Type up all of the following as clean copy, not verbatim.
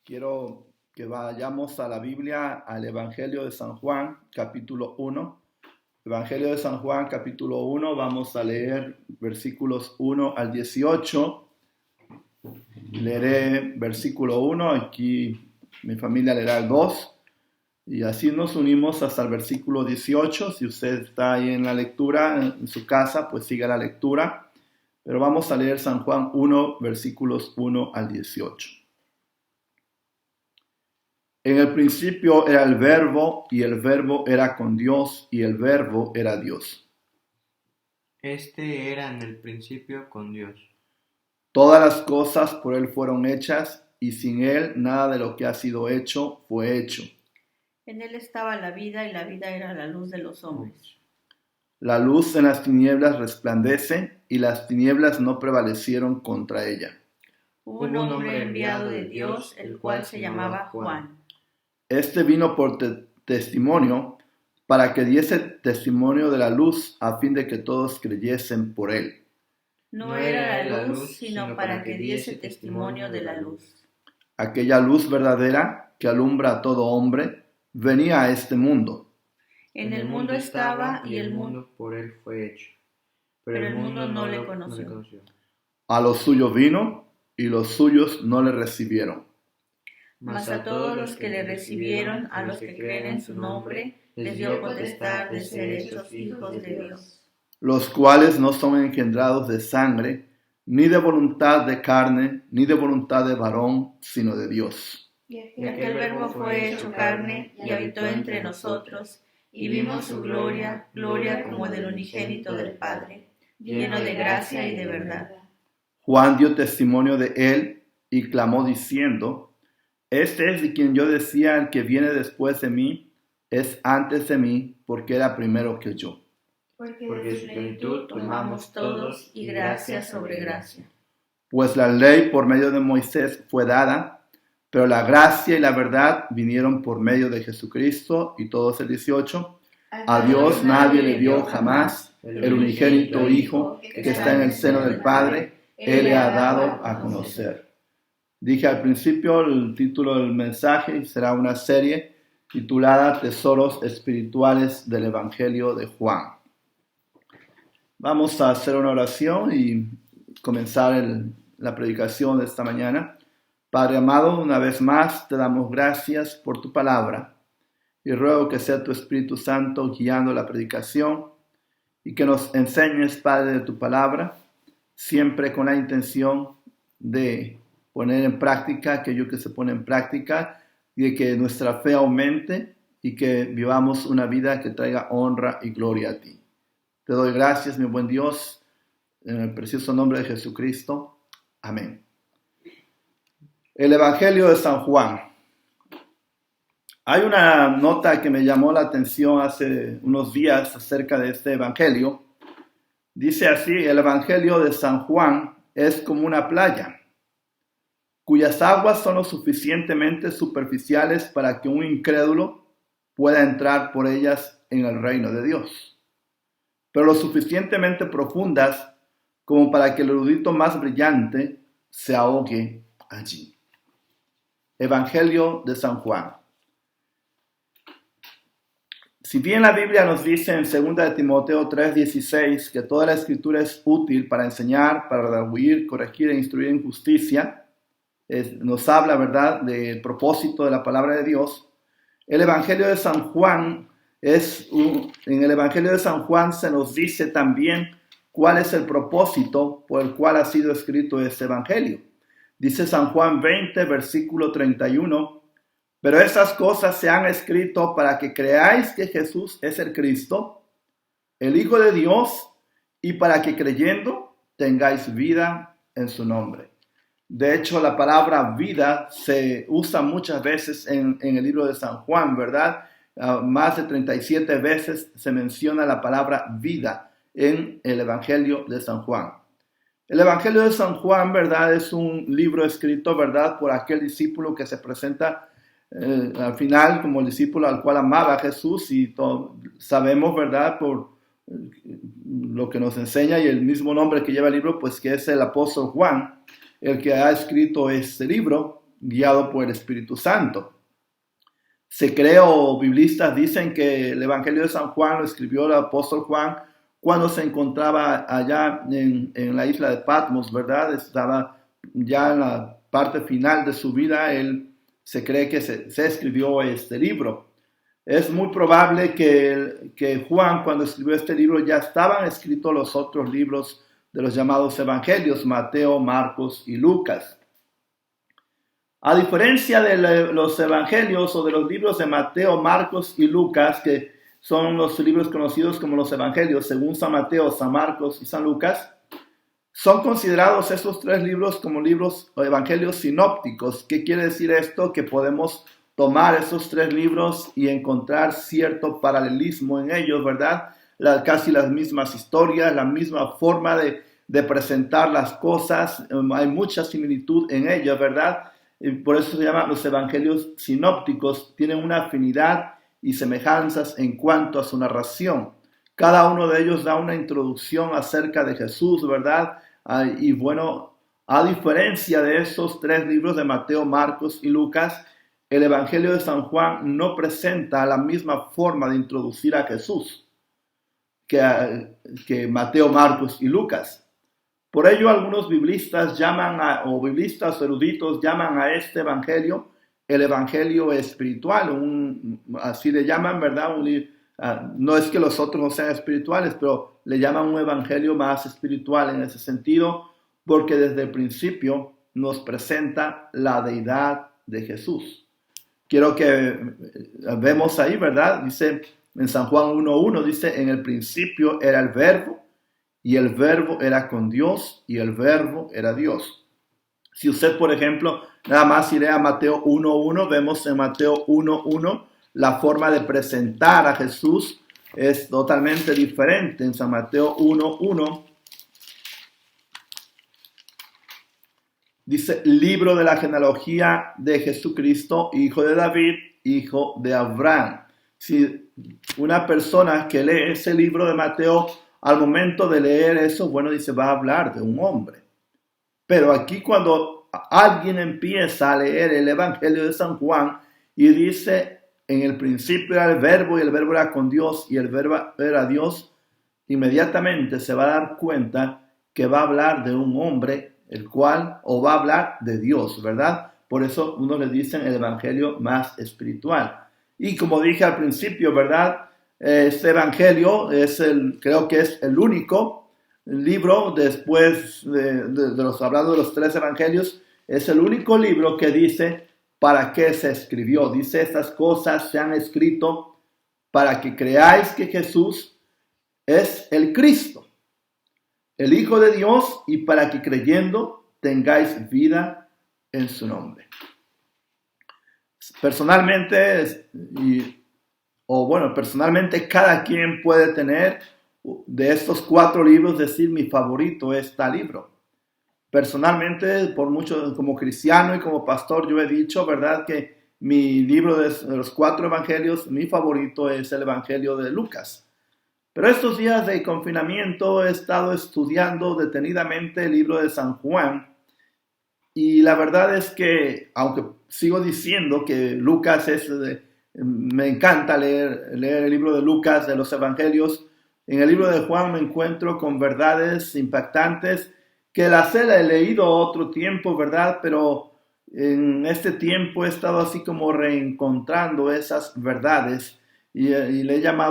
Quiero que vayamos a la Biblia, al Evangelio de San Juan, capítulo 1. Evangelio de San Juan, capítulo 1, vamos a leer versículos 1 al 18. Leeré versículo 1, aquí mi familia leerá el 2. Y así nos unimos hasta el versículo 18. Si usted está ahí en la lectura, en su casa, pues siga la lectura. Pero vamos a leer San Juan 1, versículos 1 al 18. En el principio era el Verbo, y el Verbo era con Dios, y el Verbo era Dios. Este era en el principio con Dios. Todas las cosas por Él fueron hechas, y sin Él nada de lo que ha sido hecho fue hecho. En Él estaba la vida, y la vida era la luz de los hombres. La luz en las tinieblas resplandece, y las tinieblas no prevalecieron contra ella. Hubo un hombre enviado de Dios, el cual se llamaba Juan. Este vino por testimonio, para que diese testimonio de la luz, a fin de que todos creyesen por él. No era la luz, sino para que diese testimonio de la luz. Aquella luz verdadera, que alumbra a todo hombre, venía a este mundo. En el mundo estaba, y el mundo por él fue hecho. pero el mundo no le conoció. A los suyos vino, y los suyos no le recibieron. Mas a todos los que le recibieron, a los que creen en su nombre, les dio potestad de ser hechos hijos de Dios. Los cuales no son engendrados de sangre, ni de voluntad de carne, ni de voluntad de varón, sino de Dios. Y aquel Verbo fue hecho carne, y habitó entre nosotros, y vimos su gloria, gloria como del unigénito del Padre, lleno de gracia y de verdad. Juan dio testimonio de él, y clamó diciendo: Este es de quien yo decía: el que viene después de mí es antes de mí, porque era primero que yo. Porque de su plenitud tomamos todos, y gracia sobre gracia. Pues la ley por medio de Moisés fue dada, pero la gracia y la verdad vinieron por medio de Jesucristo. Y todos el 18. A Dios nadie le dio jamás, el unigénito Hijo que está en el seno del Padre, Él le ha dado a conocer. Dije al principio el título del mensaje será una serie titulada Tesoros Espirituales del Evangelio de Juan. Vamos a hacer una oración y comenzar la predicación de esta mañana. Padre amado, una vez más te damos gracias por tu palabra y ruego que sea tu Espíritu Santo guiando la predicación y que nos enseñes, Padre, de tu palabra, siempre con la intención de poner en práctica aquello que se pone en práctica y de que nuestra fe aumente y que vivamos una vida que traiga honra y gloria a ti. Te doy gracias, mi buen Dios, en el precioso nombre de Jesucristo. Amén. El Evangelio de San Juan. Hay una nota que me llamó la atención hace unos días acerca de este Evangelio. Dice así: el Evangelio de San Juan es como una playa, cuyas aguas son lo suficientemente superficiales para que un incrédulo pueda entrar por ellas en el reino de Dios, pero lo suficientemente profundas como para que el erudito más brillante se ahogue allí. Evangelio de San Juan. Si bien la Biblia nos dice en 2 de Timoteo 3:16 que toda la escritura es útil para enseñar, para redarguir, corregir e instruir en justicia, nos habla, ¿verdad?, del propósito de la palabra de Dios. El Evangelio de San Juan en el Evangelio de San Juan se nos dice también cuál es el propósito por el cual ha sido escrito este Evangelio. Dice San Juan 20, versículo 31, pero estas cosas se han escrito para que creáis que Jesús es el Cristo, el Hijo de Dios, y para que creyendo tengáis vida en su nombre. De hecho, la palabra vida se usa muchas veces en el libro de San Juan, ¿verdad? Más de 37 veces se menciona la palabra vida en el Evangelio de San Juan. El Evangelio de San Juan, ¿verdad?, es un libro escrito, ¿verdad?, por aquel discípulo que se presenta al final como el discípulo al cual amaba a Jesús, y sabemos, ¿verdad?, por lo que nos enseña y el mismo nombre que lleva el libro, pues que es el apóstol Juan, el que ha escrito este libro, guiado por el Espíritu Santo. Se cree, o biblistas dicen, que el Evangelio de San Juan lo escribió el apóstol Juan cuando se encontraba allá en la isla de Patmos, ¿verdad? Estaba ya en la parte final de su vida. Se cree que se escribió este libro. Es muy probable que Juan, cuando escribió este libro, ya estaban escritos los otros libros de los llamados evangelios, Mateo, Marcos y Lucas. A diferencia de los evangelios o de los libros de Mateo, Marcos y Lucas, que son los libros conocidos como los evangelios, según San Mateo, San Marcos y San Lucas, son considerados estos tres libros como libros o evangelios sinópticos. ¿Qué quiere decir esto? Que podemos tomar esos tres libros y encontrar cierto paralelismo en ellos, ¿verdad? Casi las mismas historias, la misma forma de presentar las cosas, hay mucha similitud en ellos, ¿verdad? Y por eso se llaman los evangelios sinópticos, tienen una afinidad y semejanzas en cuanto a su narración. Cada uno de ellos da una introducción acerca de Jesús, ¿verdad? Y bueno, a diferencia de esos tres libros de Mateo, Marcos y Lucas, el Evangelio de San Juan no presenta la misma forma de introducir a Jesús que Mateo, Marcos y Lucas. Por ello, algunos biblistas biblistas eruditos llaman a este evangelio el evangelio espiritual, así le llaman, ¿verdad? No es que los otros no sean espirituales, pero le llaman un evangelio más espiritual en ese sentido, porque desde el principio nos presenta la deidad de Jesús. Quiero que vemos ahí, ¿verdad? Dice en San Juan 1:1, dice, en el principio era el verbo, y el verbo era con Dios, y el verbo era Dios. Si usted, por ejemplo, nada más iré a Mateo 1:1, vemos en Mateo 1:1 la forma de presentar a Jesús es totalmente diferente. En San Mateo 1:1 dice, libro de la genealogía de Jesucristo, hijo de David, hijo de Abraham. Si una persona que lee ese libro de Mateo, al momento de leer eso, bueno, dice, va a hablar de un hombre. Pero aquí cuando alguien empieza a leer el Evangelio de San Juan y dice, en el principio era el verbo y el verbo era con Dios y el verbo era Dios, inmediatamente se va a dar cuenta que va a hablar de un hombre, o va a hablar de Dios, ¿verdad? Por eso uno le dice el Evangelio más espiritual. Y como dije al principio, ¿verdad? Este evangelio creo que es el único libro, después hablando de los tres evangelios, es el único libro que dice para qué se escribió. Dice, estas cosas se han escrito para que creáis que Jesús es el Cristo, el Hijo de Dios, y para que creyendo tengáis vida en su nombre. Personalmente, cada quien puede tener de estos 4 libros, decir, mi favorito es tal libro. Personalmente, por mucho, como cristiano y como pastor, yo he dicho, ¿verdad?, que mi libro de los 4 evangelios, mi favorito es el Evangelio de Lucas. Pero estos días de confinamiento he estado estudiando detenidamente el libro de San Juan, y la verdad es que, aunque sigo diciendo que Lucas me encanta leer el libro de Lucas, de los evangelios, en el libro de Juan me encuentro con verdades impactantes que las he leído otro tiempo, ¿verdad? Pero en este tiempo he estado así como reencontrando esas verdades y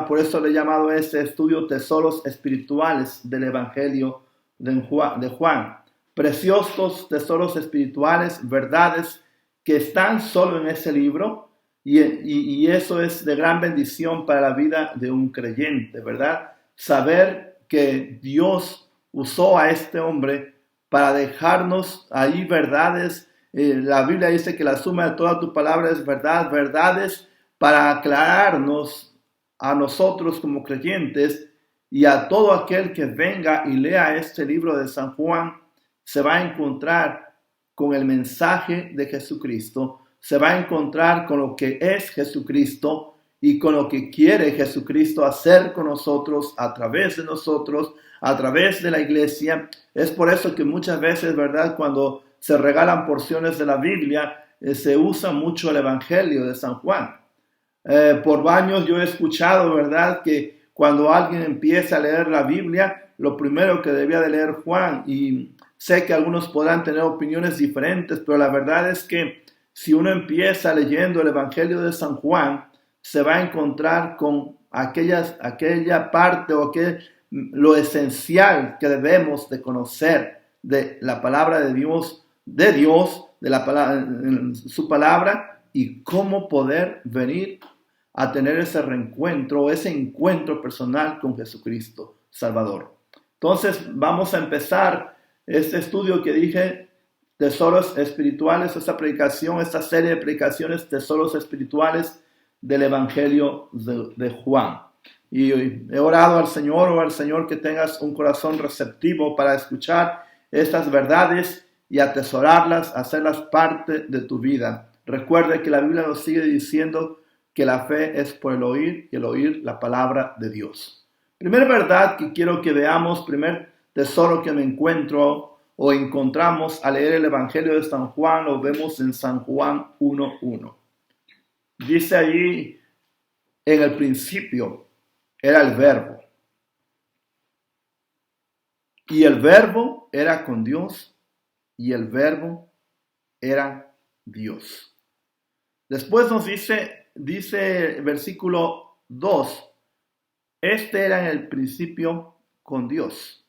por eso le he llamado a este estudio Tesoros Espirituales del Evangelio de Juan. Preciosos tesoros espirituales, verdades que están solo en ese libro. Y eso es de gran bendición para la vida de un creyente, ¿verdad? Saber que Dios usó a este hombre para dejarnos ahí verdades. La Biblia dice que la suma de toda tu palabra es verdad, verdades para aclararnos a nosotros como creyentes, y a todo aquel que venga y lea este libro de San Juan se va a encontrar con el mensaje de Jesucristo, se va a encontrar con lo que es Jesucristo y con lo que quiere Jesucristo hacer con nosotros, a través de nosotros, a través de la iglesia. Es por eso que muchas veces, ¿verdad?, cuando se regalan porciones de la Biblia, se usa mucho el Evangelio de San Juan. Por años yo he escuchado, ¿verdad?, que cuando alguien empieza a leer la Biblia, lo primero que debía de leer Juan, y sé que algunos podrán tener opiniones diferentes, pero la verdad es que si uno empieza leyendo el Evangelio de San Juan, se va a encontrar con aquella parte o lo esencial que debemos de conocer de la palabra de Dios, de la palabra, su palabra, y cómo poder venir a tener ese reencuentro, ese encuentro personal con Jesucristo Salvador. Entonces vamos a empezar este estudio que dije, tesoros espirituales, esta serie de predicaciones, tesoros espirituales del Evangelio de Juan. Y he orado al Señor que tengas un corazón receptivo para escuchar estas verdades y atesorarlas, hacerlas parte de tu vida. Recuerde que la Biblia nos sigue diciendo que la fe es por el oír y el oír la palabra de Dios. Primera verdad que quiero que veamos, primer tesoro que me encuentro o encontramos al leer el Evangelio de San Juan, lo vemos en San Juan 1:1. Dice allí, en el principio era el Verbo, y el Verbo era con Dios, y el Verbo era Dios. Después nos dice versículo 2, este era en el principio con Dios.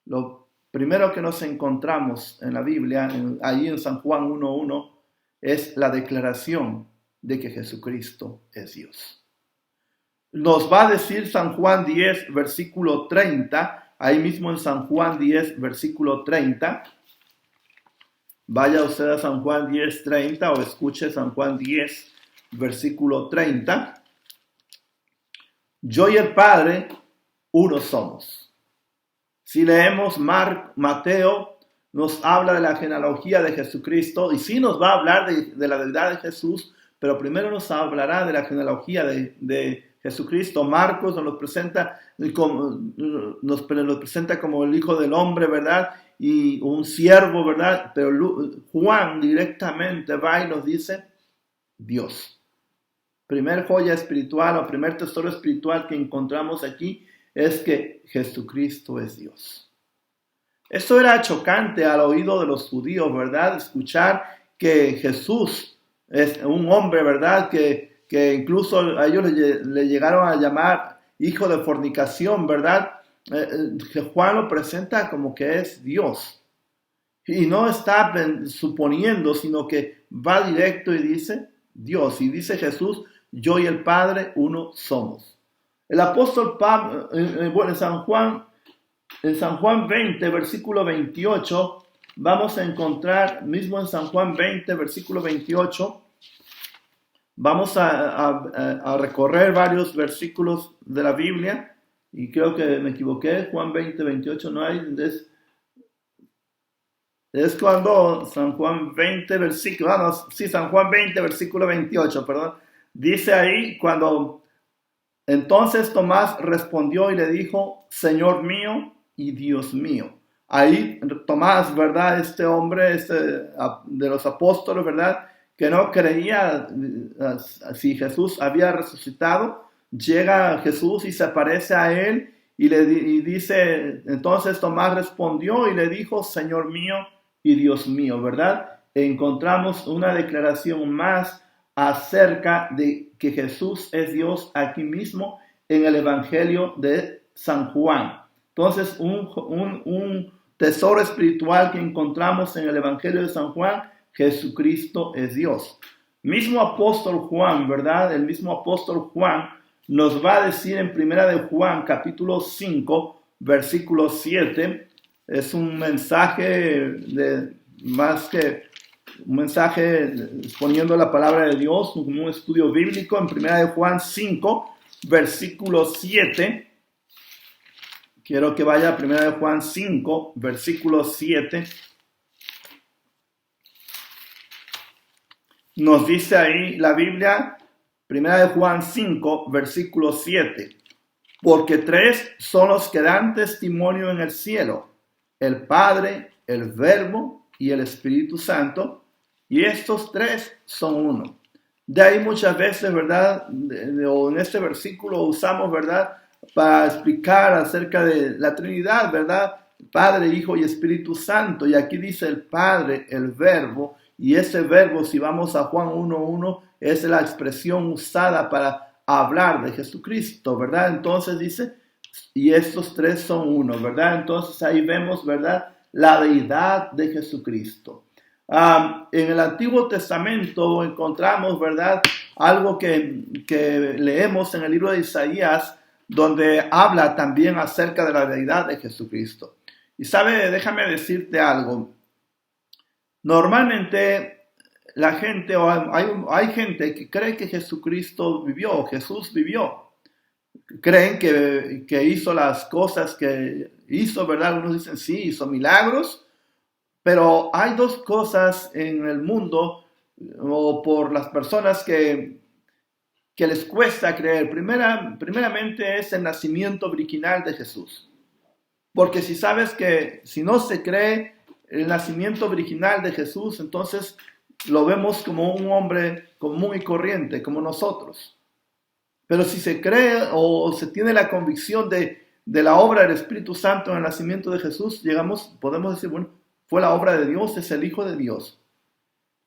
Lo primero que nos encontramos en la Biblia, allí en San Juan 1:1, es la declaración de que Jesucristo es Dios. Nos va a decir San Juan 10, versículo 30, ahí mismo en San Juan 10, versículo 30. Vaya usted a San Juan 10, 30 o escuche San Juan 10, versículo 30. Yo y el Padre, uno somos. Si leemos Mateo, nos habla de la genealogía de Jesucristo y sí nos va a hablar de la deidad de Jesús, pero primero nos hablará de la genealogía de Jesucristo. Marcos nos lo presenta como el Hijo del Hombre, ¿verdad? Y un siervo, ¿verdad? Pero Juan directamente va y nos dice Dios. Primer joya espiritual o primer tesoro espiritual que encontramos aquí es que Jesucristo es Dios. Esto era chocante al oído de los judíos, ¿verdad? Escuchar que Jesús es un hombre, ¿verdad? Que incluso a ellos le llegaron a llamar hijo de fornicación, ¿verdad? Que Juan lo presenta como que es Dios. Y no está suponiendo, sino que va directo y dice Dios. Y dice Jesús, yo y el Padre uno somos. El apóstol Pablo, en San Juan 20, versículo 28, vamos a encontrar, mismo en San Juan 20, versículo 28, vamos a recorrer varios versículos de la Biblia, y creo que me equivoqué, Juan 20, 28 no hay, es cuando San Juan 20, San Juan 20, versículo 28, perdón, dice ahí, cuando entonces Tomás respondió y le dijo, Señor mío y Dios mío. Ahí Tomás, ¿verdad? Este hombre de los apóstoles, ¿verdad? Que no creía si Jesús había resucitado, llega Jesús y se aparece a él y dice, entonces Tomás respondió y le dijo, Señor mío y Dios mío, ¿verdad? Encontramos una declaración más acerca de que Jesús es Dios aquí mismo en el Evangelio de San Juan. Entonces, un tesoro espiritual que encontramos en el Evangelio de San Juan, Jesucristo es Dios. Mismo apóstol Juan, ¿verdad? El mismo apóstol Juan nos va a decir en Primera de Juan, capítulo 5, versículo 7, es un mensaje más que un mensaje exponiendo la palabra de Dios, como un estudio bíblico. En Primera de Juan 5, versículo 7, quiero que vaya a Primera de Juan 5, versículo 7. Nos dice ahí la Biblia, Primera de Juan 5, versículo 7. Porque tres son los que dan testimonio en el cielo, el Padre, el Verbo y el Espíritu Santo. y estos tres son uno. De ahí muchas veces, ¿verdad? O en este versículo usamos, ¿verdad? Para explicar acerca de la Trinidad, ¿verdad? Padre, Hijo y Espíritu Santo. Y aquí dice el Padre, el Verbo, y ese verbo, si vamos a Juan 1:1, es la expresión usada para hablar de Jesucristo, ¿verdad? Entonces dice, y estos tres son uno, ¿verdad? Entonces ahí vemos, ¿verdad? La deidad de Jesucristo. En el Antiguo Testamento encontramos, ¿verdad? Algo que leemos en el libro de Isaías, donde habla también acerca de la deidad de Jesucristo. Y sabe, déjame decirte algo. Normalmente la gente, o hay gente que cree que Jesucristo vivió, Jesús vivió. Creen que hizo las cosas que hizo, ¿verdad? Algunos dicen sí, hizo milagros, pero hay dos cosas en el mundo, o por las personas que les cuesta creer. Primeramente es el nacimiento virginal de Jesús. Porque si sabes que si no se cree el nacimiento virginal de Jesús, entonces lo vemos como un hombre común y corriente, como nosotros. Pero si se cree o se tiene la convicción de la obra del Espíritu Santo en el nacimiento de Jesús, podemos decir, bueno, fue la obra de Dios, es el Hijo de Dios.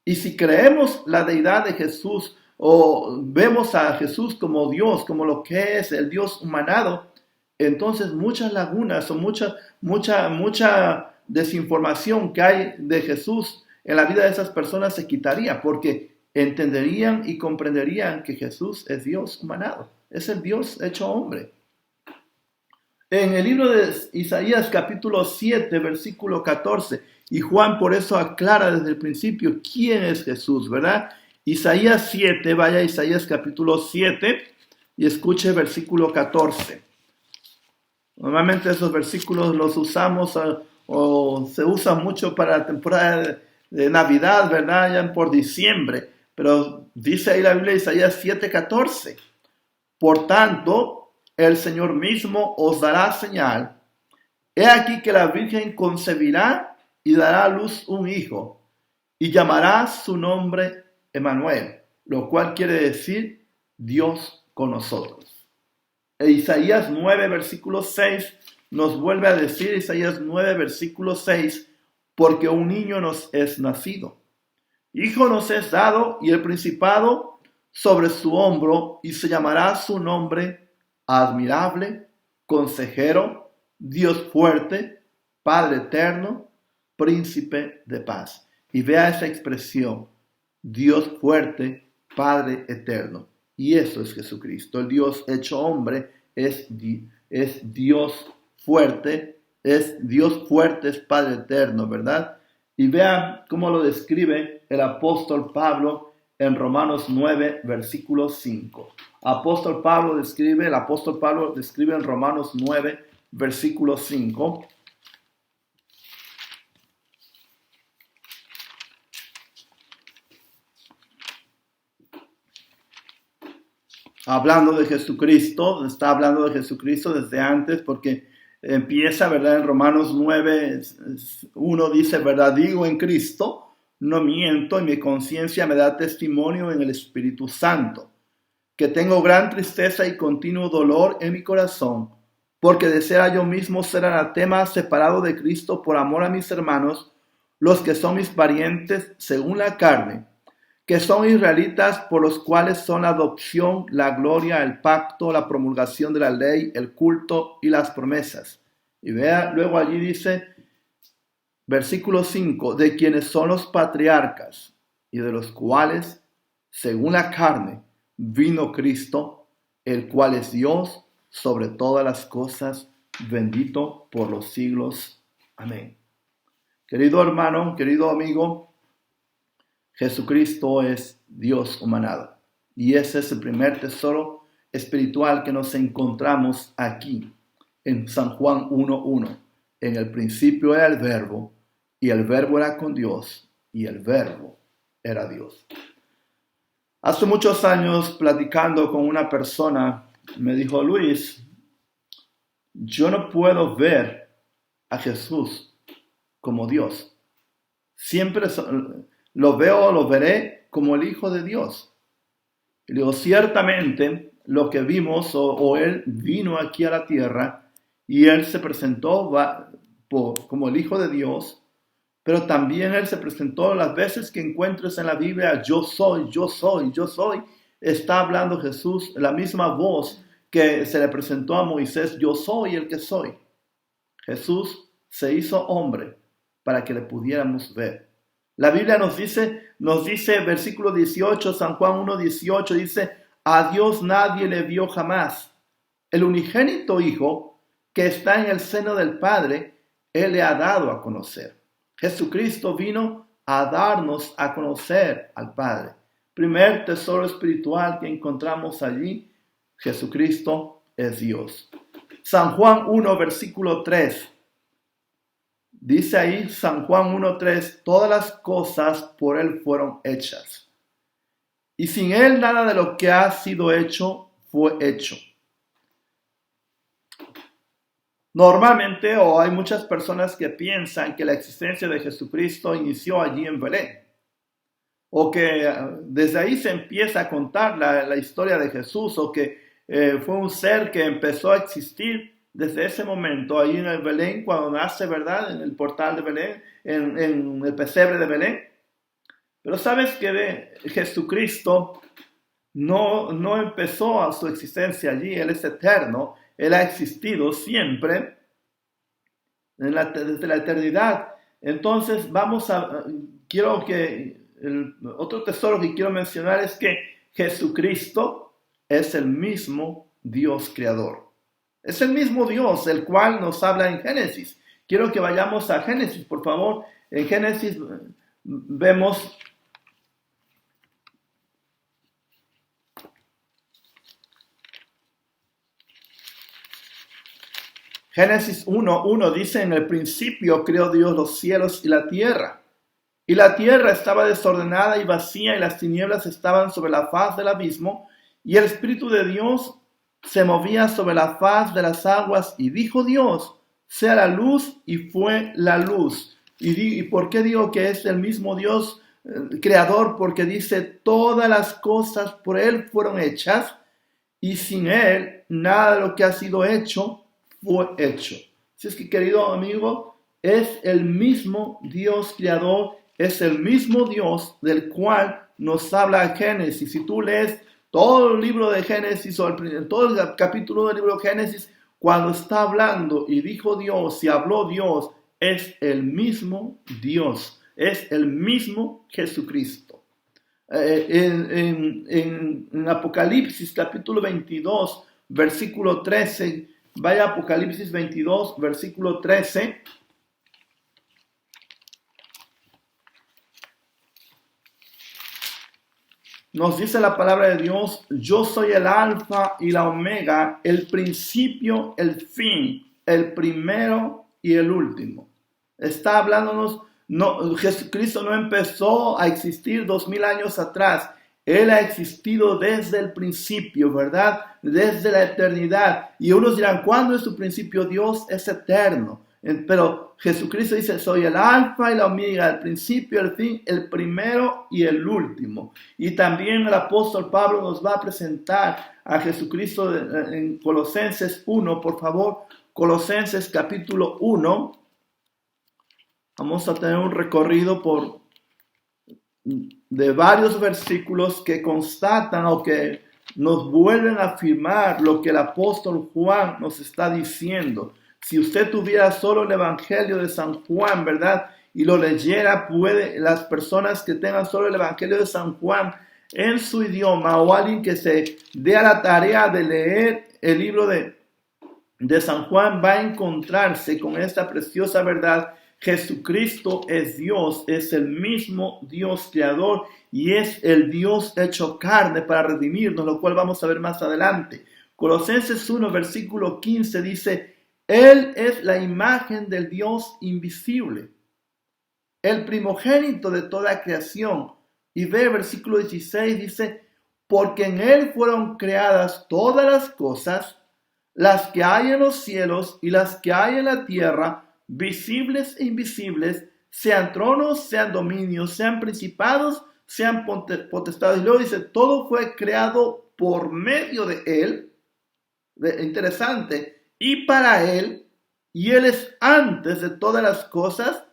Y si creemos la deidad de Jesús o vemos a Jesús como Dios, como lo que es el Dios humanado, entonces muchas lagunas o mucha desinformación que hay de Jesús en la vida de esas personas se quitaría, porque entenderían y comprenderían que Jesús es Dios humanado, es el Dios hecho hombre. En el libro de Isaías capítulo 7, versículo 14, y Juan por eso aclara desde el principio quién es Jesús, ¿verdad? Isaías 7, vaya a Isaías capítulo 7 y escuche versículo 14. Normalmente esos versículos los usamos o se usan mucho para la temporada de Navidad, ¿verdad? Ya por diciembre. Pero dice ahí la Biblia, Isaías 7:14. Por tanto, el Señor mismo os dará señal. He aquí que la Virgen concebirá y dará a luz un hijo, y llamará su nombre Emmanuel, lo cual quiere decir Dios con nosotros. Isaías 9, versículo 6 nos vuelve a decir, Isaías 9, versículo 6, porque un niño nos es nacido, hijo nos es dado, y el principado sobre su hombro, y se llamará su nombre admirable, consejero, Dios fuerte, Padre eterno, príncipe de paz. Y vea esa expresión, Dios fuerte, Padre eterno. Y eso es Jesucristo. El Dios hecho hombre es Dios fuerte, es Padre eterno, ¿verdad? Y vean cómo lo describe el apóstol Pablo en Romanos 9, versículo 5. El apóstol Pablo describe en Romanos 9, versículo 5. Hablando de Jesucristo, está hablando de Jesucristo desde antes, porque empieza, ¿verdad? En Romanos 9, 1 dice, ¿verdad? Digo en Cristo, no miento, y mi conciencia me da testimonio en el Espíritu Santo, que tengo gran tristeza y continuo dolor en mi corazón, porque desea yo mismo ser anatema, separado de Cristo por amor a mis hermanos, los que son mis parientes según la carne, que son israelitas, por los cuales son la adopción, la gloria, el pacto, la promulgación de la ley, el culto y las promesas. Y vea, luego allí dice, versículo 5, de quienes son los patriarcas y de los cuales, según la carne, vino Cristo, el cual es Dios sobre todas las cosas, bendito por los siglos. Amén. Querido hermano, querido amigo, Jesucristo es Dios humanado. Y ese es el primer tesoro espiritual que nos encontramos aquí en San Juan 1:1. En el principio era el Verbo, y el Verbo era con Dios, y el Verbo era Dios. Hace muchos años, platicando con una persona, me dijo, Luis, yo no puedo ver a Jesús como Dios. Siempre lo veo, lo veré como el Hijo de Dios. Y digo, ciertamente lo que vimos, o Él vino aquí a la tierra y Él se presentó como el Hijo de Dios, pero también Él se presentó las veces que encuentres en la Biblia, yo soy, yo soy, yo soy. Está hablando Jesús, la misma voz que se le presentó a Moisés, yo soy el que soy. Jesús se hizo hombre para que le pudiéramos ver. La Biblia nos dice, versículo 18, San Juan 1:18, dice, a Dios nadie le vio jamás. El unigénito Hijo que está en el seno del Padre, Él le ha dado a conocer. Jesucristo vino a darnos a conocer al Padre. Primer tesoro espiritual que encontramos allí, Jesucristo es Dios. San Juan 1, versículo 3. Dice ahí San Juan 1:3, todas las cosas por Él fueron hechas. Y sin Él nada de lo que ha sido hecho fue hecho. Normalmente, o hay muchas personas que piensan que la existencia de Jesucristo inició allí en Belén. O que desde ahí se empieza a contar la historia de Jesús, o que fue un ser que empezó a existir desde ese momento, ahí en el Belén, cuando nace, ¿verdad? En el portal de Belén, en el pesebre de Belén. Pero sabes que Jesucristo no empezó a su existencia allí, Él es eterno, Él ha existido siempre, desde la eternidad. Entonces, otro tesoro que quiero mencionar es que Jesucristo es el mismo Dios creador. Es el mismo Dios, el cual nos habla en Génesis. Quiero que vayamos a Génesis, por favor. En Génesis vemos Génesis 1:1 dice, en el principio creó Dios los cielos y la tierra. Y la tierra estaba desordenada y vacía, y las tinieblas estaban sobre la faz del abismo, y el Espíritu de Dios se movía sobre la faz de las aguas, y dijo Dios, sea la luz, y fue la luz. ¿Y por qué digo que es el mismo Dios creador? Porque dice, todas las cosas por Él fueron hechas, y sin Él nada de lo que ha sido hecho fue hecho. Así es que, querido amigo, es el mismo Dios creador, es el mismo Dios del cual nos habla Génesis. Si tú lees todo el libro de Génesis, o todo el capítulo del libro de Génesis, cuando está hablando y dijo Dios y habló Dios, es el mismo Dios, es el mismo Jesucristo. En Apocalipsis capítulo 22, versículo 13, vaya a Apocalipsis 22, versículo 13. Nos dice la palabra de Dios, yo soy el alfa y la omega, el principio, el fin, el primero y el último. Está hablándonos, Jesucristo no empezó a existir 2000 años atrás. Él ha existido desde el principio, ¿verdad? Desde la eternidad. Y unos dirán, ¿cuándo es su principio? Dios es eterno. Pero Jesucristo dice, soy el alfa y la omega, el principio, el fin, el primero y el último. Y también el apóstol Pablo nos va a presentar a Jesucristo en Colosenses 1, por favor. Colosenses capítulo 1. Vamos a tener un recorrido de varios versículos que constatan o que nos vuelven a afirmar lo que el apóstol Juan nos está diciendo. Si usted tuviera solo el Evangelio de San Juan, ¿verdad? Y lo leyera, las personas que tengan solo el Evangelio de San Juan en su idioma, o alguien que se dé a la tarea de leer el libro de San Juan, va a encontrarse con esta preciosa verdad. Jesucristo es Dios, es el mismo Dios creador y es el Dios hecho carne para redimirnos, lo cual vamos a ver más adelante. Colosenses 1, versículo 15 dice, Él es la imagen del Dios invisible, el primogénito de toda creación. Y ve el versículo 16, dice, porque en Él fueron creadas todas las cosas, las que hay en los cielos y las que hay en la tierra, visibles e invisibles, sean tronos, sean dominios, sean principados, sean potestades. Y luego dice, todo fue creado por medio de Él. Interesante. Y para Él, y Él es antes de todas las cosas,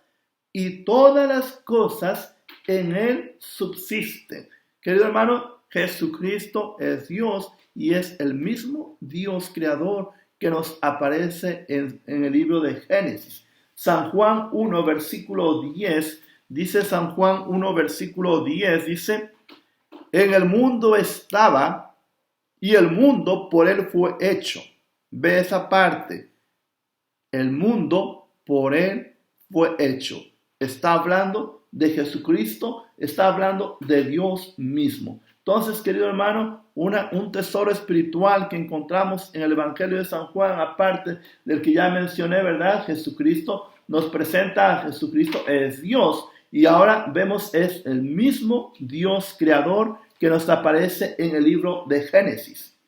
y todas las cosas en Él subsisten. Querido hermano, Jesucristo es Dios y es el mismo Dios creador que nos aparece en el libro de Génesis. San Juan 1, versículo 10, dice San Juan 1, versículo 10, dice, en el mundo estaba y el mundo por él fue hecho. Ve esa parte. El mundo por él fue hecho. Está hablando de Jesucristo, está hablando de Dios mismo. Entonces, querido hermano, un tesoro espiritual que encontramos en el Evangelio de San Juan, aparte del que ya mencioné, ¿verdad? Jesucristo nos presenta a Jesucristo, es Dios. Y ahora vemos, es el mismo Dios creador que nos aparece en el libro de Génesis.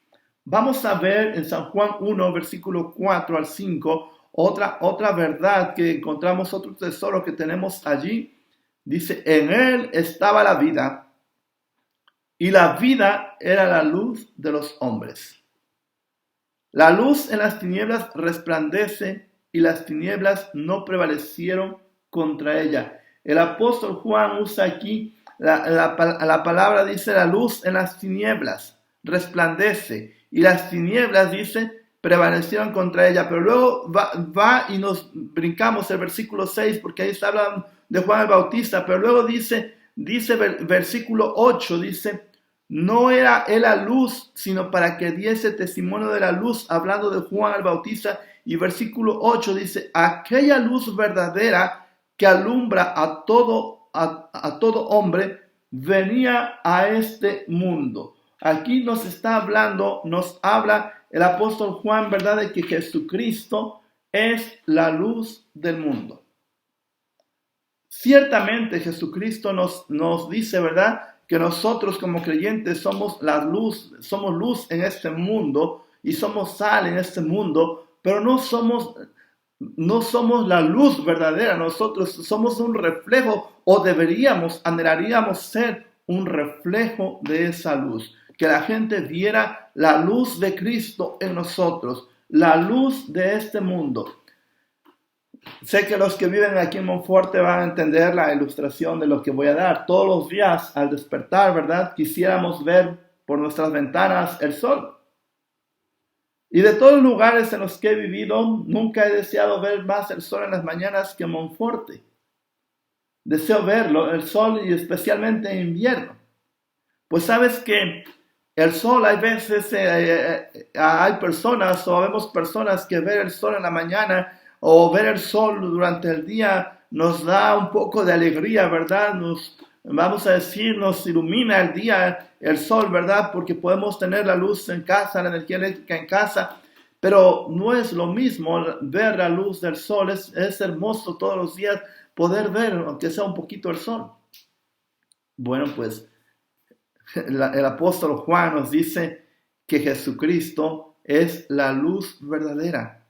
Vamos a ver en San Juan 1, versículo 4 al 5, otra verdad que encontramos, otro tesoro que tenemos allí. Dice, en él estaba la vida, y la vida era la luz de los hombres. La luz en las tinieblas resplandece, y las tinieblas no prevalecieron contra ella. El apóstol Juan usa aquí la palabra, dice, la luz en las tinieblas resplandece, y las tinieblas, dice, prevalecieron contra ella. Pero luego va y nos brincamos el versículo 6, porque ahí está hablando de Juan el Bautista, pero luego dice versículo 8, dice, no era él la luz, sino para que diese testimonio de la luz, hablando de Juan el Bautista. Y versículo 8 dice, aquella luz verdadera que alumbra a todo hombre, venía a este mundo. Aquí nos está hablando, nos habla el apóstol Juan, ¿verdad?, de que Jesucristo es la luz del mundo. Ciertamente Jesucristo nos dice, ¿verdad?, que nosotros como creyentes somos la luz, somos luz en este mundo y somos sal en este mundo, pero no somos la luz verdadera. Nosotros somos un reflejo, o anhelaríamos ser un reflejo de esa luz. Que la gente viera la luz de Cristo en nosotros, la luz de este mundo. Sé que los que viven aquí en Monforte van a entender la ilustración de lo que voy a dar. Todos los días al despertar, ¿verdad?, quisiéramos ver por nuestras ventanas el sol. Y de todos los lugares en los que he vivido, nunca he deseado ver más el sol en las mañanas que en Monforte. Deseo verlo, el sol, y especialmente en invierno. Pues sabes que el sol, hay veces hay personas, o vemos personas que ver el sol en la mañana o ver el sol durante el día nos da un poco de alegría, ¿verdad? Nos ilumina el día, el sol, ¿verdad? Porque podemos tener la luz en casa, la energía eléctrica en casa, pero no es lo mismo ver la luz del sol. Es hermoso todos los días poder ver, aunque sea un poquito, el sol. Bueno, pues el apóstol Juan nos dice que Jesucristo es la luz verdadera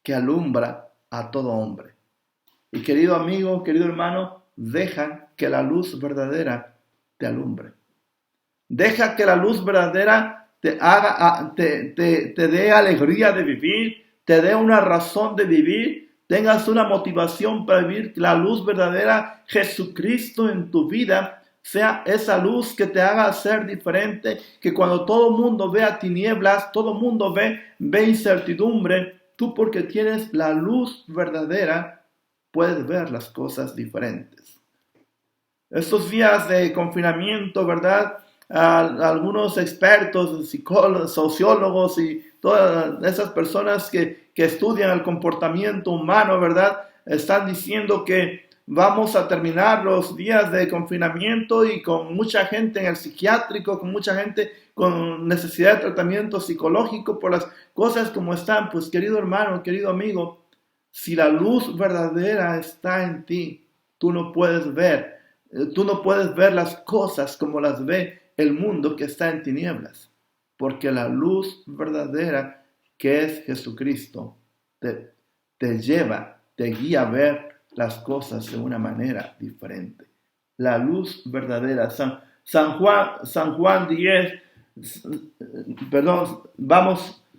que alumbra a todo hombre. Y querido amigo, querido hermano, deja que la luz verdadera te alumbre. Deja que la luz verdadera te dé alegría de vivir, te dé una razón de vivir, tengas una motivación para vivir. La luz verdadera, Jesucristo, en tu vida, sea esa luz que te haga ser diferente, que cuando todo el mundo vea tinieblas, todo el mundo ve incertidumbre, tú, porque tienes la luz verdadera, puedes ver las cosas diferentes. Estos días de confinamiento, ¿verdad?, algunos expertos, psicólogos, sociólogos y todas esas personas que estudian el comportamiento humano, ¿verdad?, están diciendo que vamos a terminar los días de confinamiento y con mucha gente en el psiquiátrico, con mucha gente con necesidad de tratamiento psicológico por las cosas como están. Pues querido hermano, querido amigo, si la luz verdadera está en ti, tú no puedes ver las cosas como las ve el mundo que está en tinieblas, porque la luz verdadera, que es Jesucristo, te guía a ver las cosas de una manera diferente. La luz verdadera. San Juan 10,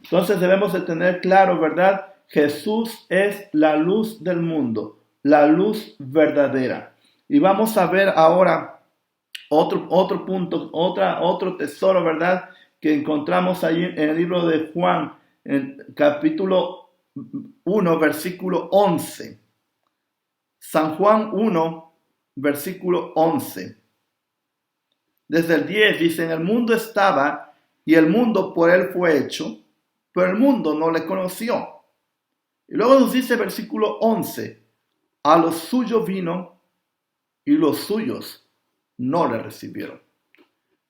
entonces debemos de tener claro, ¿verdad? Jesús es la luz del mundo, la luz verdadera. Y vamos a ver ahora otro punto, otro tesoro, ¿verdad? Que encontramos ahí en el libro de Juan, en capítulo 1, versículo 11. San Juan 1, versículo 11. Desde el 10 dice, en el mundo estaba y el mundo por él fue hecho, pero el mundo no le conoció. Y luego nos dice versículo 11, a los suyos vino y los suyos no le recibieron.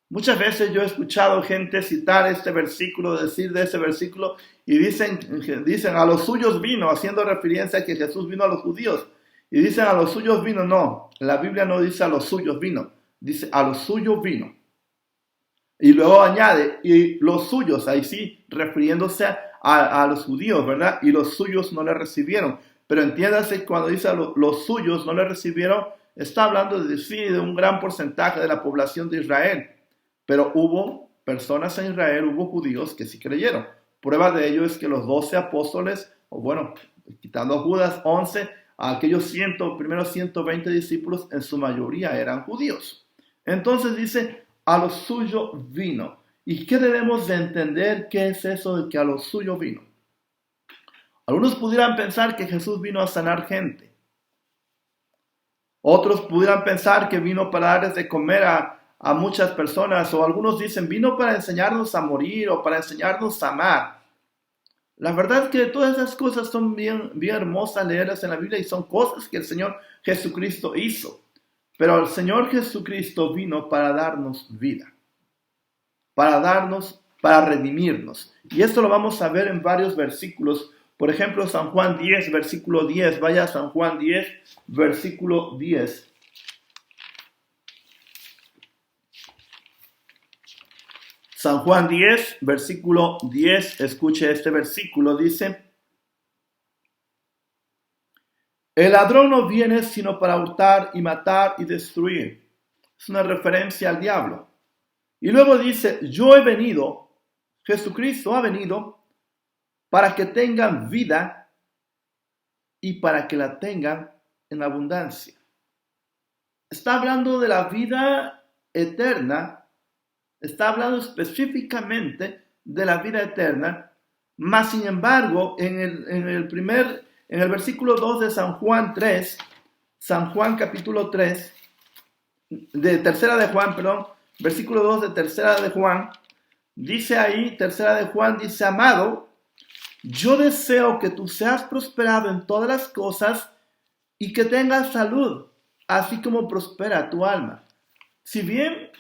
Muchas veces yo he escuchado gente citar este versículo, decir de ese versículo, y dicen a los suyos vino, haciendo referencia a que Jesús vino a los judíos. Y dicen a los suyos vino, no, la Biblia no dice a los suyos vino, dice a los suyos vino. Y luego añade, y los suyos, ahí sí, refiriéndose a los judíos, ¿verdad? Y los suyos no le recibieron. Pero entiéndase, cuando dice los suyos no le recibieron, está hablando de un gran porcentaje de la población de Israel. Pero hubo personas en Israel, hubo judíos que sí creyeron. Prueba de ello es que los 12 apóstoles, o bueno, quitando a Judas, 11, aquellos primeros 120 discípulos, en su mayoría eran judíos. Entonces dice, a lo suyo vino. ¿Y qué debemos de entender? ¿Qué es eso de que a lo suyo vino? Algunos pudieran pensar que Jesús vino a sanar gente. Otros pudieran pensar que vino para darles de comer a muchas personas. O algunos dicen, vino para enseñarnos a morir o para enseñarnos a amar. La verdad es que todas esas cosas son bien hermosas leerlas en la Biblia y son cosas que el Señor Jesucristo hizo. Pero el Señor Jesucristo vino para darnos vida, para redimirnos. Y esto lo vamos a ver en varios versículos. Por ejemplo, San Juan 10, versículo 10. Vaya a San Juan 10, versículo 10. San Juan 10, versículo 10, escuche este versículo, dice, el ladrón no viene sino para hurtar y matar y destruir. Es una referencia al diablo. Y luego dice, yo he venido, Jesucristo ha venido, para que tengan vida y para que la tengan en abundancia. Está hablando de la vida eterna. Está hablando específicamente de la vida eterna, mas sin embargo, en el versículo 2 de San Juan 3, San Juan capítulo 3, versículo 2 de tercera de Juan, dice ahí, tercera de Juan, dice, amado, yo deseo que tú seas prosperado en todas las cosas y que tengas salud, así como prospera tu alma. Si bien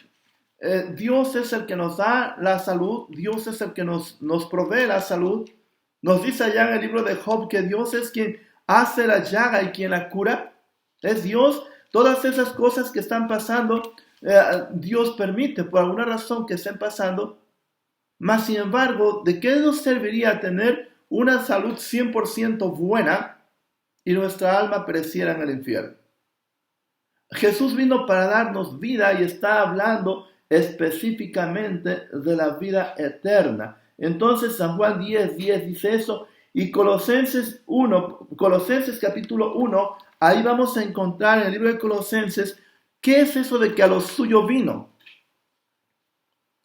Dios es el que nos da la salud, Dios es el que nos provee la salud. Nos dice allá en el libro de Job que Dios es quien hace la llaga y quien la cura. Es Dios. Todas esas cosas que están pasando, Dios permite por alguna razón que estén pasando. Mas sin embargo, ¿de qué nos serviría tener una salud 100% buena y nuestra alma pereciera en el infierno? Jesús vino para darnos vida y está hablando específicamente de la vida eterna. Entonces San Juan 10 dice eso, y Colosenses capítulo 1, ahí vamos a encontrar en el libro de Colosenses, ¿qué es eso de que a lo suyo vino?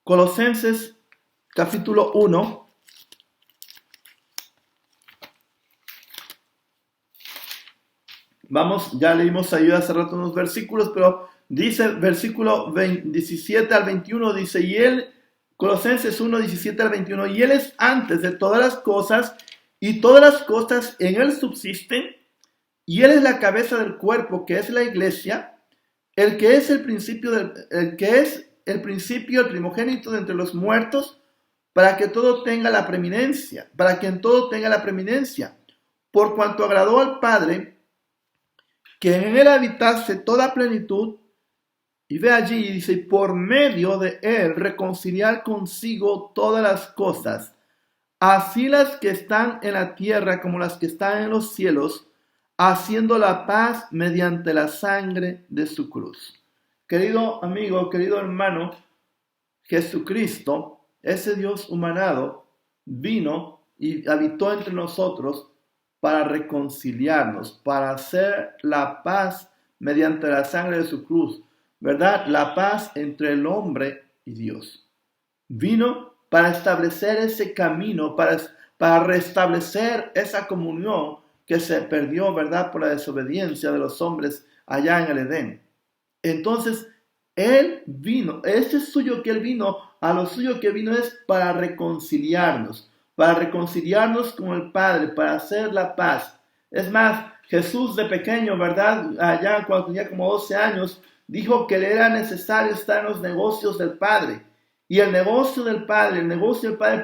Colosenses capítulo 1, ya leímos ahí hace rato unos versículos, pero dice versículo 17 al 21, dice, y él, Colosenses 1, 17 al 21, y él es antes de todas las cosas, y todas las cosas en él subsisten, y él es la cabeza del cuerpo, que es la iglesia, el que es el principio, el primogénito de entre los muertos, para que todo tenga la preeminencia, por cuanto agradó al Padre, que en él habitase toda plenitud. Y ve allí y dice, por medio de él reconciliar consigo todas las cosas, así las que están en la tierra como las que están en los cielos, haciendo la paz mediante la sangre de su cruz. Querido amigo, querido hermano, Jesucristo, ese Dios humanado, vino y habitó entre nosotros para reconciliarnos, para hacer la paz mediante la sangre de su cruz, ¿verdad? La paz entre el hombre y Dios. Vino para establecer ese camino, para restablecer esa comunión que se perdió, ¿verdad?, por la desobediencia de los hombres allá en el Edén. Entonces, Él vino, este es suyo que Él vino, a lo suyo que vino es para reconciliarnos con el Padre, para hacer la paz. Es más, Jesús de pequeño, ¿verdad?, allá cuando tenía como 12 años, dijo que le era necesario estar en los negocios del Padre. Y el negocio del Padre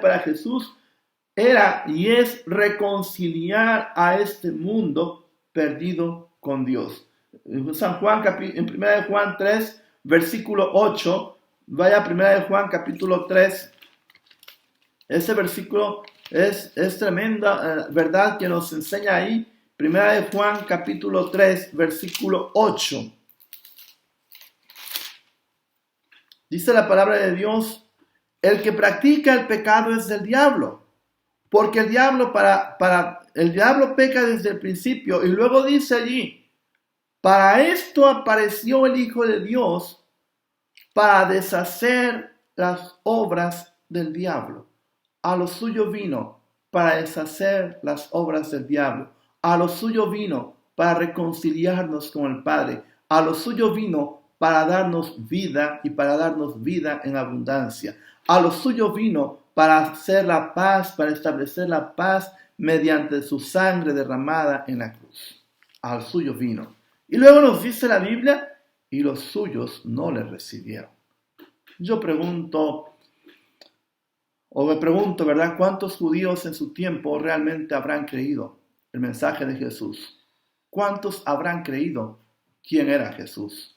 para Jesús era y es reconciliar a este mundo perdido con Dios. En 1 Juan 3, versículo 8, vaya a 1 Juan capítulo 3. Ese versículo es tremenda, verdad, que nos enseña ahí. 1 Juan capítulo 3, versículo 8. Dice la palabra de Dios: el que practica el pecado es del diablo, porque el diablo peca desde el principio. Y luego dice allí: para esto apareció el Hijo de Dios, para deshacer las obras del diablo. A lo suyo vino para deshacer las obras del diablo. A lo suyo vino para reconciliarnos con el Padre. A lo suyo vino para darnos vida y para darnos vida en abundancia. A lo suyo vino para hacer la paz, para establecer la paz mediante su sangre derramada en la cruz. Al suyo vino. Y luego nos dice la Biblia: y los suyos no le recibieron. Yo me pregunto, ¿verdad?, ¿cuántos judíos en su tiempo realmente habrán creído el mensaje de Jesús? ¿Cuántos habrán creído quién era Jesús?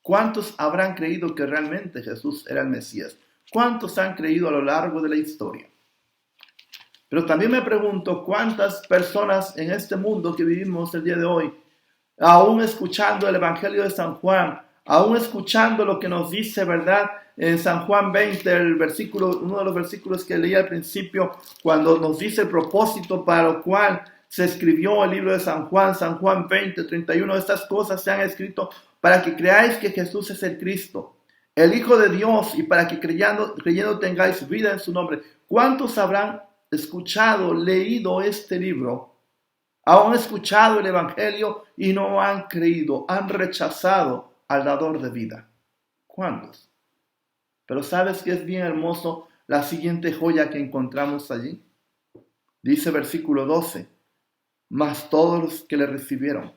¿Cuántos habrán creído que realmente Jesús era el Mesías? ¿Cuántos han creído a lo largo de la historia? Pero también me pregunto cuántas personas en este mundo que vivimos el día de hoy, aún escuchando el Evangelio de San Juan, aún escuchando lo que nos dice, ¿verdad?, en San Juan 20, uno de los versículos que leí al principio, cuando nos dice el propósito para lo cual se escribió el libro de San Juan 20, 31, estas cosas se han escrito para que creáis que Jesús es el Cristo, el Hijo de Dios, y para que creyendo tengáis vida en su nombre. ¿Cuántos habrán escuchado, leído este libro, han escuchado el Evangelio y no han creído, han rechazado al dador de vida? ¿Cuántos? Pero ¿sabes qué es bien hermoso? La siguiente joya que encontramos allí. Dice versículo 12: mas todos los que le recibieron,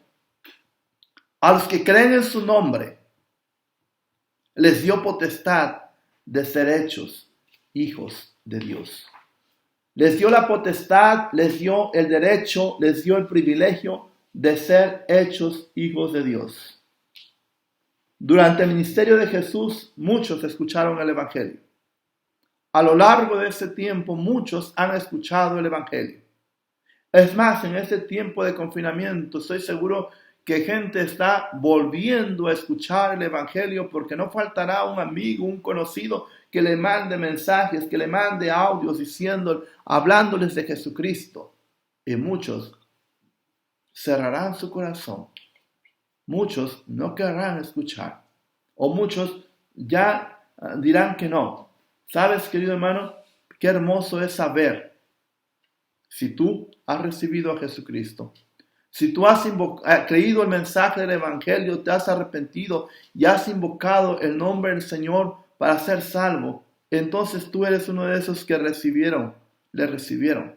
a los que creen en su nombre, les dio potestad de ser hechos hijos de Dios. Les dio la potestad, les dio el derecho, les dio el privilegio de ser hechos hijos de Dios. Durante el ministerio de Jesús, muchos escucharon el Evangelio. A lo largo de ese tiempo, muchos han escuchado el Evangelio. Es más, en este tiempo de confinamiento, estoy seguro que gente está volviendo a escuchar el Evangelio, porque no faltará un amigo, un conocido que le mande mensajes, que le mande audios hablándoles de Jesucristo. Y muchos cerrarán su corazón. Muchos no querrán escuchar. O muchos ya dirán que no. ¿Sabes, querido hermano? Qué hermoso es saber si tú has recibido a Jesucristo. Si tú has creído el mensaje del Evangelio, te has arrepentido y has invocado el nombre del Señor para ser salvo, entonces tú eres uno de esos que le recibieron.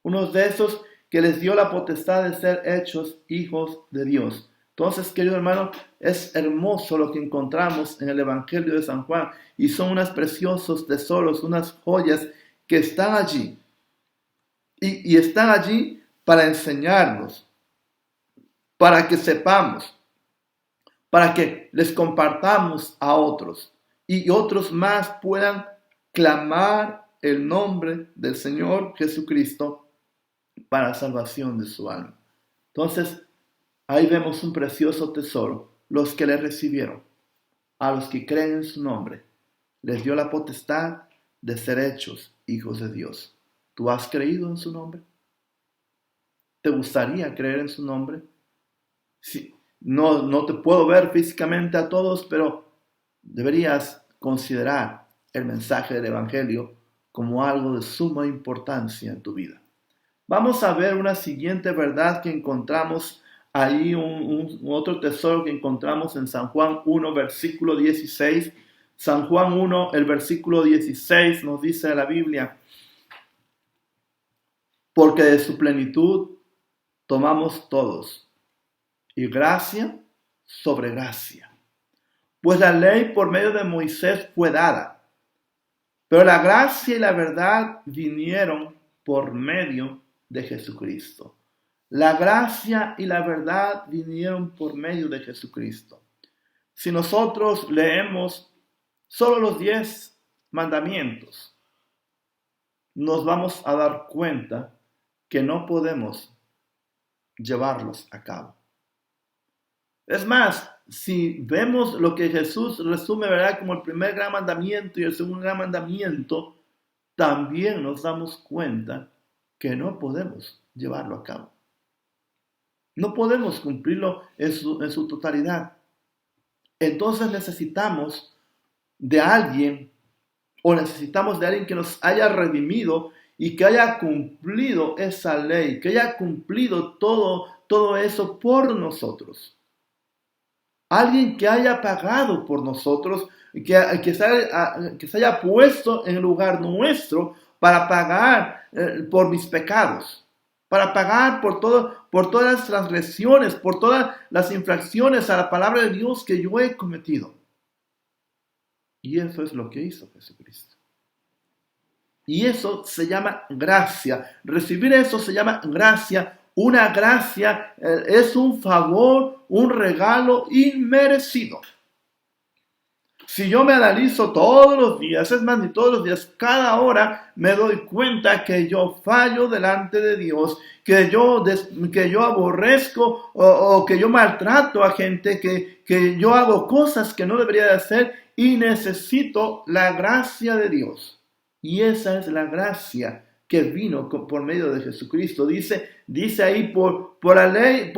Uno de esos que les dio la potestad de ser hechos hijos de Dios. Entonces, querido hermano, es hermoso lo que encontramos en el Evangelio de San Juan, y son unos preciosos tesoros, unas joyas que están allí. Y están allí para enseñarnos, para que sepamos, para que les compartamos a otros y otros más puedan clamar el nombre del Señor Jesucristo para la salvación de su alma. Entonces, ahí vemos un precioso tesoro. Los que le recibieron, a los que creen en su nombre, les dio la potestad de ser hechos hijos de Dios. ¿Tú has creído en su nombre? ¿Te gustaría creer en su nombre? Sí, no te puedo ver físicamente a todos, pero deberías considerar el mensaje del Evangelio como algo de suma importancia en tu vida. Vamos a ver una siguiente verdad que encontramos ahí, un otro tesoro que encontramos en San Juan 1, versículo 16. San Juan 1, el versículo 16 nos dice la Biblia: porque de su plenitud tomamos todos, y gracia sobre gracia. Pues la ley por medio de Moisés fue dada, pero la gracia y la verdad vinieron por medio de Jesucristo. La gracia y la verdad vinieron por medio de Jesucristo. Si nosotros leemos solo los 10 mandamientos, nos vamos a dar cuenta que no podemos llevarlos a cabo. Es más, si vemos lo que Jesús resume, ¿verdad?, como el primer gran mandamiento y el segundo gran mandamiento, también nos damos cuenta que no podemos llevarlo a cabo. No podemos cumplirlo en su totalidad. Entonces necesitamos de alguien que nos haya redimido y que haya cumplido esa ley, que haya cumplido todo eso por nosotros. Alguien que haya pagado por nosotros, que se haya puesto en lugar nuestro para pagar por mis pecados, para pagar por todas las transgresiones, por todas las infracciones a la palabra de Dios que yo he cometido. Y eso es lo que hizo Jesucristo. Y eso se llama gracia. Recibir eso se llama gracia. Una gracia es un favor, un regalo inmerecido. Si yo me analizo todos los días, es más, ni todos los días, cada hora me doy cuenta que yo fallo delante de Dios, que yo aborrezco o que yo maltrato a gente, que yo hago cosas que no debería de hacer y necesito la gracia de Dios. Y esa es la gracia que vino por medio de Jesucristo. Dice ahí, por la ley,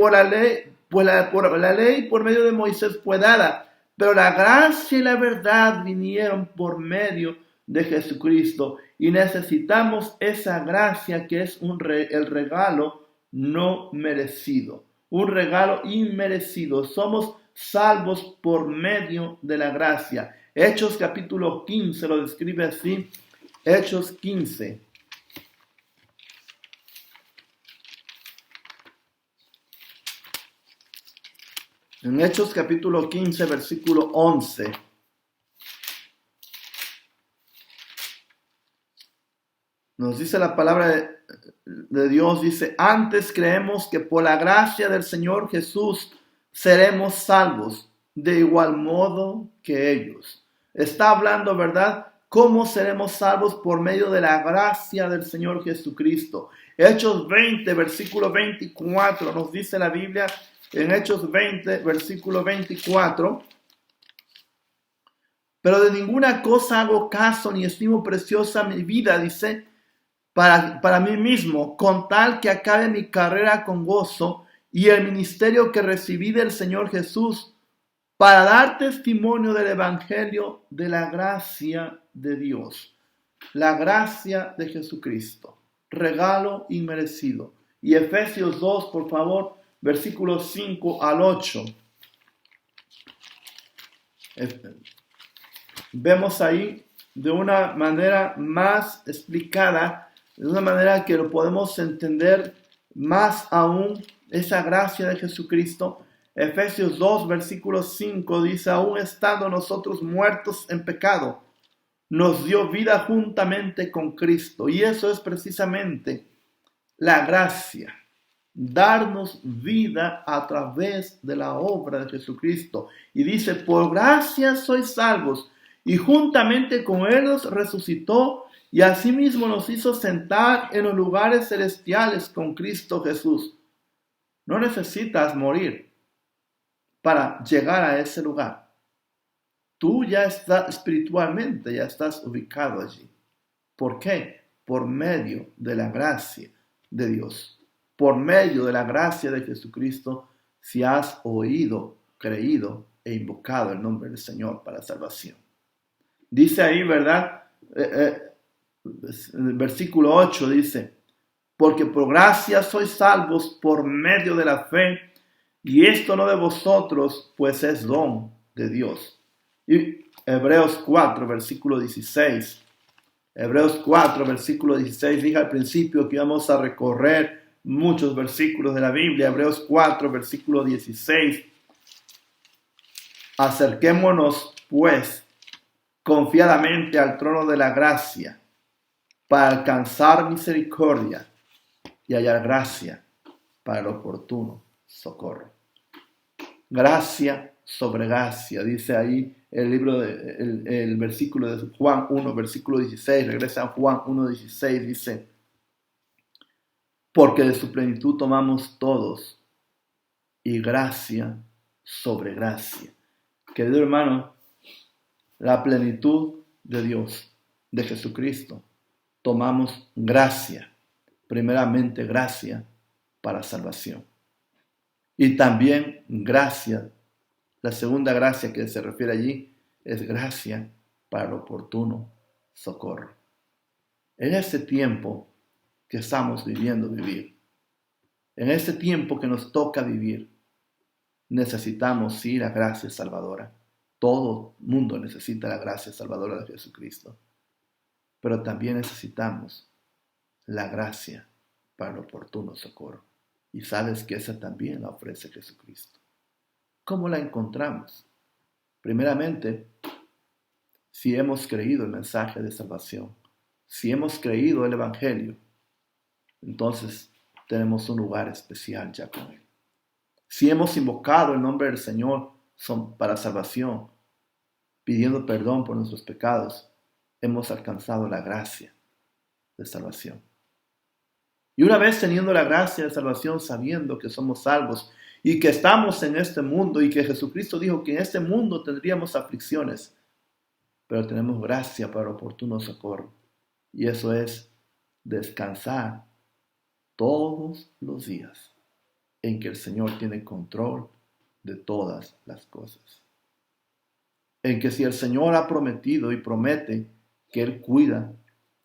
por medio de Moisés fue dada, pero la gracia y la verdad vinieron por medio de Jesucristo. Y necesitamos esa gracia que es el regalo no merecido, un regalo inmerecido. Somos salvos por medio de la gracia. Hechos capítulo 15 lo describe así. Hechos 15. En Hechos capítulo 15, versículo 11. Nos dice la palabra de Dios, dice: antes creemos que por la gracia del Señor Jesús seremos salvos, de igual modo que ellos. Está hablando, ¿verdad?, ¿cómo seremos salvos? Por medio de la gracia del Señor Jesucristo. Hechos 20, versículo 24, nos dice la Biblia, en Hechos 20, versículo 24: pero de ninguna cosa hago caso, ni estimo preciosa mi vida, dice, para mí mismo, con tal que acabe mi carrera con gozo y el ministerio que recibí del Señor Jesús, para dar testimonio del Evangelio de la gracia de Dios. La gracia de Jesucristo, regalo inmerecido. Y Efesios 2, por favor, versículos 5 al 8. Vemos ahí de una manera más explicada, de una manera que lo podemos entender más aún, esa gracia de Jesucristo. Efesios 2, versículo 5 dice: aún estando nosotros muertos en pecado, nos dio vida juntamente con Cristo. Y eso es precisamente la gracia. Darnos vida a través de la obra de Jesucristo. Y dice: por gracia sois salvos, y juntamente con Él nos resucitó, y asimismo nos hizo sentar en los lugares celestiales con Cristo Jesús. No necesitas morir para llegar a ese lugar. Tú ya estás espiritualmente, ya estás ubicado allí. ¿Por qué? Por medio de la gracia de Dios. Por medio de la gracia de Jesucristo, si has oído, creído e invocado el nombre del Señor para salvación. Dice ahí, ¿verdad? El versículo 8 dice, porque por gracia sois salvos por medio de la fe, y esto no de vosotros, pues es don de Dios. Y Hebreos 4, versículo 16. Hebreos 4, versículo 16. Dije al principio que íbamos a recorrer muchos versículos de la Biblia. Hebreos 4, versículo 16. Acerquémonos, pues, confiadamente al trono de la gracia, para alcanzar misericordia y hallar gracia para el oportuno socorro. Gracia sobre gracia, dice ahí el versículo de Juan 1, versículo 16, regresa a Juan 1, 16, dice, porque de su plenitud tomamos todos, y gracia sobre gracia. Querido hermano, la plenitud de Dios, de Jesucristo, tomamos gracia, primeramente gracia para salvación. Y también gracia, la segunda gracia que se refiere allí es gracia para el oportuno socorro. En este tiempo que estamos vivir, en este tiempo que nos toca vivir, necesitamos sí la gracia salvadora. Todo mundo necesita la gracia salvadora de Jesucristo. Pero también necesitamos la gracia para el oportuno socorro. Y sabes que esa también la ofrece Jesucristo. ¿Cómo la encontramos? Primeramente, si hemos creído el mensaje de salvación, si hemos creído el Evangelio, entonces tenemos un lugar especial ya con Él. Si hemos invocado el nombre del Señor para salvación, pidiendo perdón por nuestros pecados, hemos alcanzado la gracia de salvación. Y una vez teniendo la gracia de salvación, sabiendo que somos salvos y que estamos en este mundo y que Jesucristo dijo que en este mundo tendríamos aflicciones, pero tenemos gracia para oportuno socorro. Y eso es descansar todos los días en que el Señor tiene control de todas las cosas. En que si el Señor ha prometido y promete que Él cuida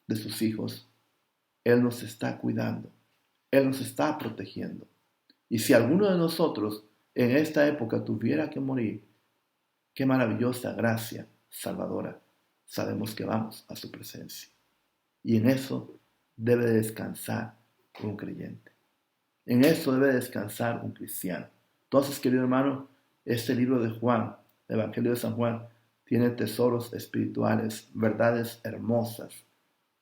de sus hijos, Él nos está cuidando, Él nos está protegiendo. Y si alguno de nosotros en esta época tuviera que morir, qué maravillosa gracia salvadora. Sabemos que vamos a su presencia. Y en eso debe descansar un creyente. En eso debe descansar un cristiano. Entonces, querido hermano, este libro de Juan, el Evangelio de San Juan, tiene tesoros espirituales, verdades hermosas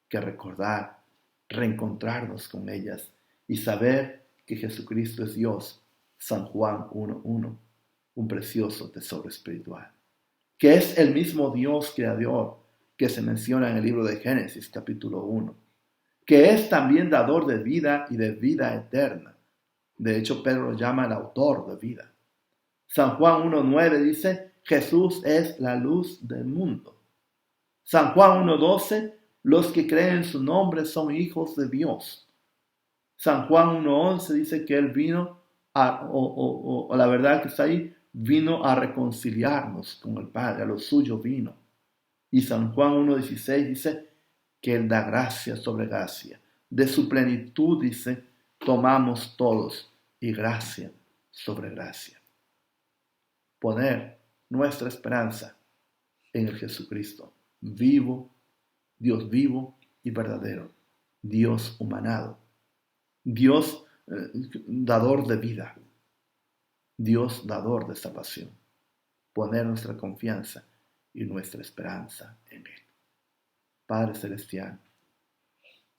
que recordar, reencontrarnos con ellas y saber que Jesucristo es Dios. San Juan 1:1, un precioso tesoro espiritual. Que es el mismo Dios creador que se menciona en el libro de Génesis capítulo 1. Que es también dador de vida y de vida eterna. De hecho, Pedro lo llama el autor de vida. San Juan 1:9 dice, Jesús es la luz del mundo. San Juan 1:12, los que creen en su nombre son hijos de Dios. San Juan 1:11 dice que Él vino, la verdad que está ahí, vino a reconciliarnos con el Padre, a lo suyo vino. Y San Juan 1:16 dice que Él da gracia sobre gracia. De su plenitud, dice, tomamos todos y gracia sobre gracia. Poner nuestra esperanza en el Jesucristo, vivo, Dios vivo y verdadero, Dios humanado, Dios dador de vida, Dios dador de salvación. Poner nuestra confianza y nuestra esperanza en Él. Padre Celestial,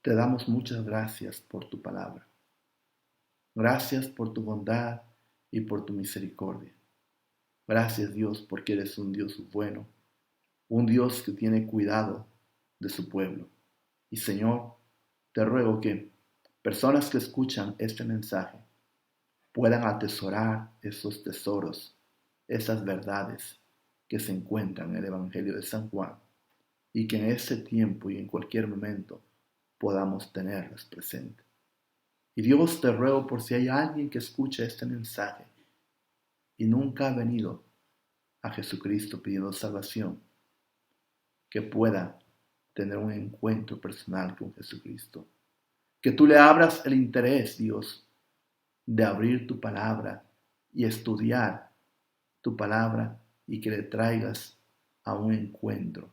te damos muchas gracias por tu palabra. Gracias por tu bondad y por tu misericordia. Gracias, Dios, porque eres un Dios bueno, un Dios que tiene cuidado de su pueblo. Y Señor, te ruego que personas que escuchan este mensaje puedan atesorar esos tesoros, esas verdades que se encuentran en el Evangelio de San Juan, y que en ese tiempo y en cualquier momento podamos tenerlas presentes. Y Dios, te ruego por si hay alguien que escuche este mensaje y nunca ha venido a Jesucristo pidiendo salvación, que pueda tener un encuentro personal con Jesucristo. Que tú le abras el interés, Dios, de abrir tu palabra y estudiar tu palabra, y que le traigas a un encuentro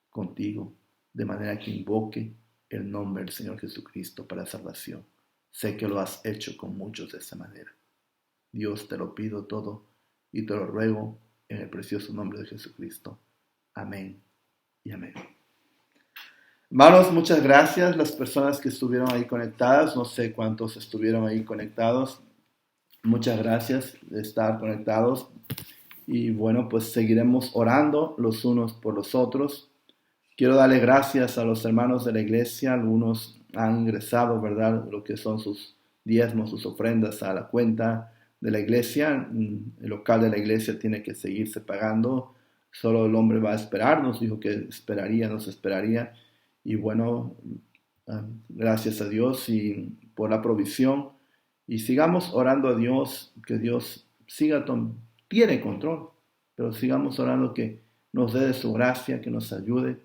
contigo, de manera que invoque el nombre del Señor Jesucristo para salvación. Sé que lo has hecho con muchos de esa manera. Dios, te lo pido todo y te lo ruego en el precioso nombre de Jesucristo. Amén y amén. Hermanos, muchas gracias. Las personas que estuvieron ahí conectadas, no sé cuántos estuvieron ahí conectados. Muchas gracias de estar conectados. Y bueno, pues seguiremos orando los unos por los otros. Quiero darle gracias a los hermanos de la iglesia. Algunos han ingresado, ¿verdad?, lo que son sus diezmos, sus ofrendas a la cuenta de la iglesia. El local de la iglesia tiene que seguirse pagando. Solo el hombre va a esperar. Nos dijo que nos esperaría. Y bueno, gracias a Dios y por la provisión. Y sigamos orando a Dios, que Dios tiene control, pero sigamos orando que nos dé de su gracia, que nos ayude,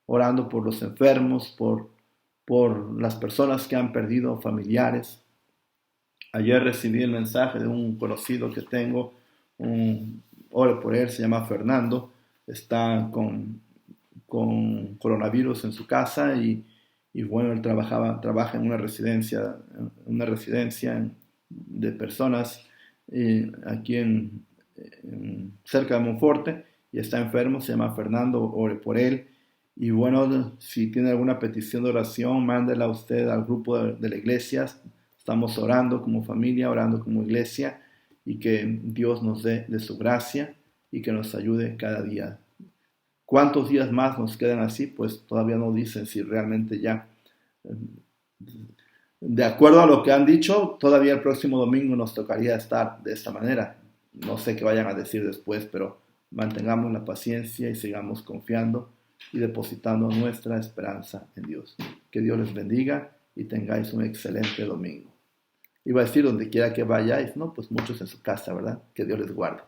orando por los enfermos, por las personas que han perdido familiares. Ayer recibí el mensaje de un conocido que tengo, ore por él, se llama Fernando, está con coronavirus en su casa y bueno, él trabaja en una residencia de personas aquí cerca de Monforte, y está enfermo, se llama Fernando, ore por él. Y bueno, si tiene alguna petición de oración, mándela usted al grupo de la iglesia. Estamos orando como familia, orando como iglesia, y que Dios nos dé de su gracia y que nos ayude cada día. ¿Cuántos días más nos quedan así? Pues todavía no dicen si realmente ya, de acuerdo a lo que han dicho, todavía el próximo domingo nos tocaría estar de esta manera. No sé qué vayan a decir después, pero mantengamos la paciencia y sigamos confiando y depositando nuestra esperanza en Dios. Que Dios les bendiga y tengáis un excelente domingo. Iba a decir donde quiera que vayáis, ¿no? Pues muchos en su casa, ¿verdad? Que Dios les guarde.